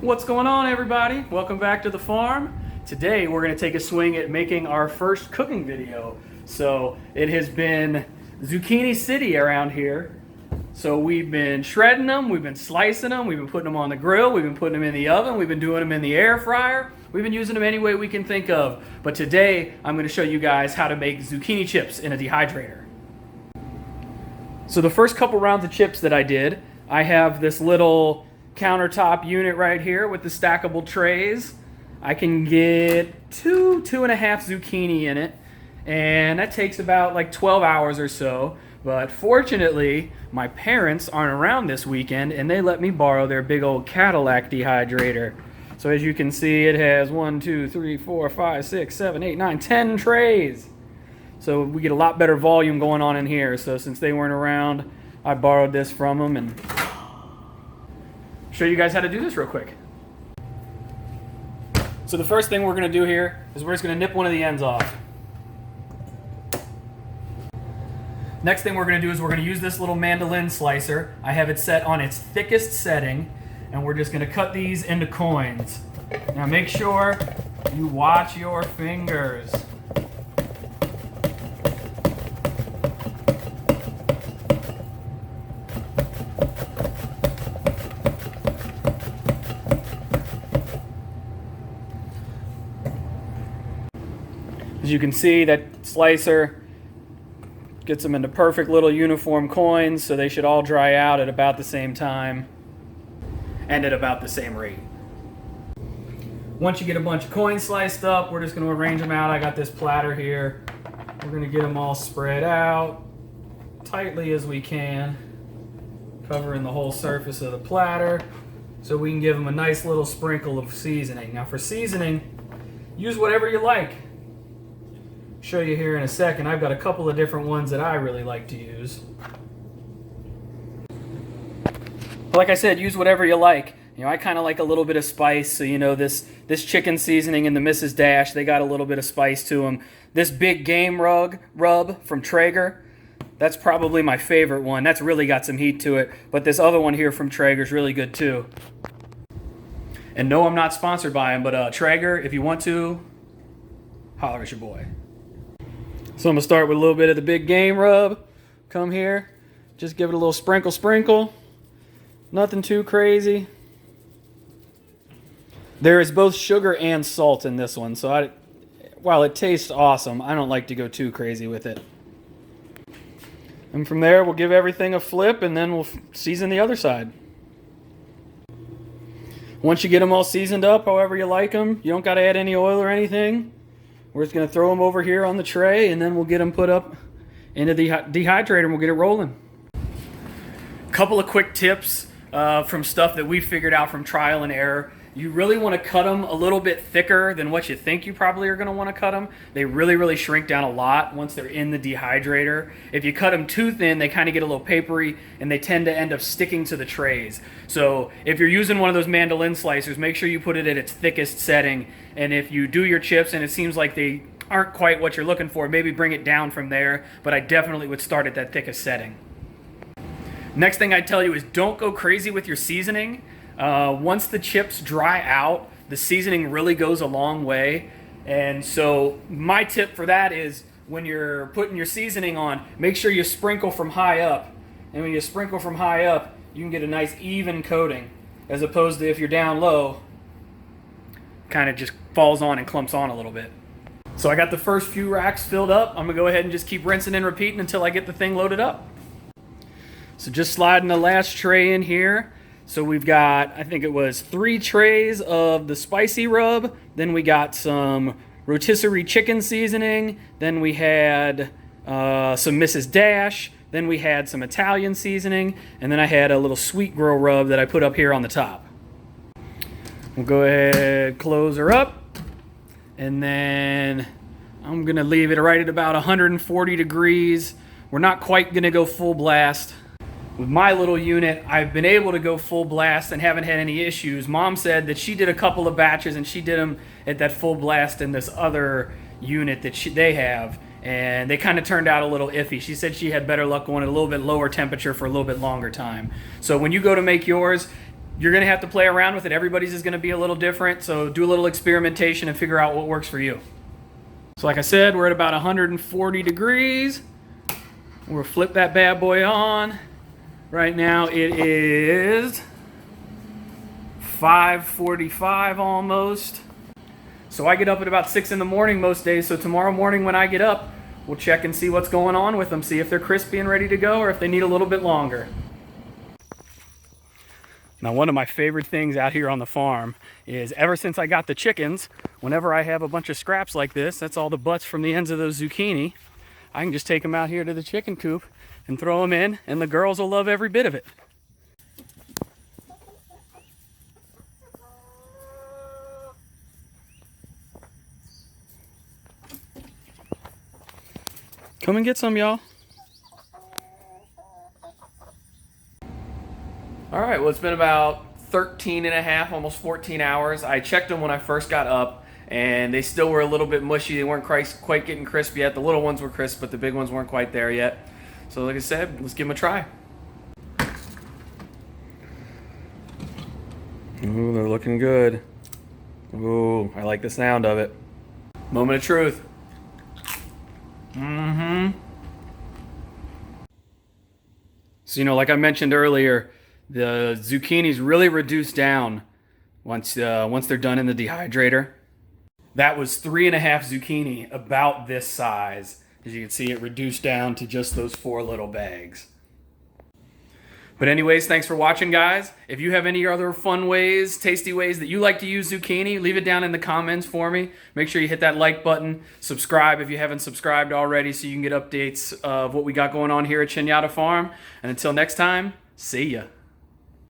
What's going on, everybody? Welcome back to the farm. Today we're going to take a swing at making our first cooking video. So it has been Zucchini City around here. So we've been shredding them, we've been slicing them, we've been putting them on the grill, we've been putting them in the oven, we've been doing them in the air fryer, we've been using them any way we can think of. But today I'm going to show you guys how to make zucchini chips in a dehydrator. So the first couple rounds of chips that I did, I have this little countertop unit right here with the stackable trays. I can get two and a half zucchini in it, and that takes about like 12 hours or so. But fortunately, my parents aren't around this weekend, and they let me borrow their big old Cadillac dehydrator. So as you can see, it has 1, 2, 3, 4, 5, 6, 7, 8, 9, 10 trays. So we get a lot better volume going on in here. So since they weren't around, I borrowed this from them and show you guys how to do this real quick. So the first thing we're going to do here is we're just going to nip one of the ends off. Next thing we're going to do is we're going to use this little mandolin slicer. I have it set on its thickest setting, and we're just going to cut these into coins. Now make sure you watch your fingers. As you can see, that slicer gets them into perfect little uniform coins, so they should all dry out at about the same time and at about the same rate. Once you get a bunch of coins sliced up, we're just going to arrange them out. I got this platter here. We're going to get them all spread out tightly as we can, covering the whole surface of the platter so we can give them a nice little sprinkle of seasoning. Now for seasoning, use whatever you like. Show you here in a second. I've got a couple of different ones that I really like to use. But like I said, use whatever you like. You know, I kind of like a little bit of spice, so you know this chicken seasoning in the Mrs. Dash, they got a little bit of spice to them. This big game rub from Traeger, that's probably my favorite one. That's really got some heat to it. But this other one here from Traeger is really good too. And no, I'm not sponsored by them, but Traeger, if you want to, holler at your boy. So I'm going to start with a little bit of the big game rub. Come here. Just give it a little sprinkle. Nothing too crazy. There is both sugar and salt in this one. So while it tastes awesome, I don't like to go too crazy with it. And from there, we'll give everything a flip and then we'll season the other side. Once you get them all seasoned up, however you like them, you don't got to add any oil or anything. We're just going to throw them over here on the tray, and then we'll get them put up into the dehydrator, and we'll get it rolling. A couple of quick tips from stuff that we figured out from trial and error. You really want to cut them a little bit thicker than what you think you probably are going to want to cut them. They really shrink down a lot once they're in the dehydrator. If you cut them too thin, they kind of get a little papery, and they tend to end up sticking to the trays. So if you're using one of those mandolin slicers, make sure you put it at its thickest setting. And if you do your chips and it seems like they aren't quite what you're looking for, maybe bring it down from there. But I definitely would start at that thickest setting. Next thing I'd tell you is don't go crazy with your seasoning. Once the chips dry out, the seasoning really goes a long way. And so my tip for that is when you're putting your seasoning on, make sure you sprinkle from high up. And when you sprinkle from high up, you can get a nice even coating, as opposed to if you're down low, kind of just falls on and clumps on a little bit. So I got the first few racks filled up. I'm gonna go ahead and just keep rinsing and repeating until I get the thing loaded up. So just sliding the last tray in here. So we've got, I think it was 3 trays of the spicy rub. Then we got some rotisserie chicken seasoning. Then we had some Mrs. Dash. Then we had some Italian seasoning. And then I had a little sweet grill rub that I put up here on the top. We'll go ahead, close her up. And then I'm going to leave it right at about 140 degrees. We're not quite going to go full blast. With my little unit, I've been able to go full blast and haven't had any issues. Mom said that she did a couple of batches and she did them at that full blast in this other unit that they have. and they kind of turned out a little iffy. She said she had better luck going at a little bit lower temperature for a little bit longer time. So when you go to make yours, You're going to have to play around with it. Everybody's is going to be a little different, so do a little experimentation and figure out what works for you. So like I said, we're at about 140 degrees. We'll flip that bad boy on. Right now it is 5:45 almost. So I get up at about 6 in the morning most days, so tomorrow morning when I get up, we'll check and see what's going on with them, see if they're crispy and ready to go or if they need a little bit longer. Now, one of my favorite things out here on the farm is ever since I got the chickens, whenever I have a bunch of scraps like this, that's all the butts from the ends of those zucchini, I can just take them out here to the chicken coop and throw them in, and the girls will love every bit of it. Come and get some, y'all. All right, well, it's been about 13 and a half, almost 14 hours. I checked them when I first got up, and they still were a little bit mushy. They weren't quite getting crisp yet. The little ones were crisp, but the big ones weren't quite there yet. So like I said, let's give them a try. Ooh, they're looking good. Ooh, I like the sound of it. Moment of truth. So, like I mentioned earlier, the zucchinis really reduce down once they're done in the dehydrator. That was 3.5 zucchini, about this size. As you can see, it reduced down to just those 4 little bags. But anyways, thanks for watching, guys. If you have any other fun ways, tasty ways that you like to use zucchini, leave it down in the comments for me. Make sure you hit that like button. Subscribe if you haven't subscribed already so you can get updates of what we got going on here at Chanyata Farm. And until next time, see ya.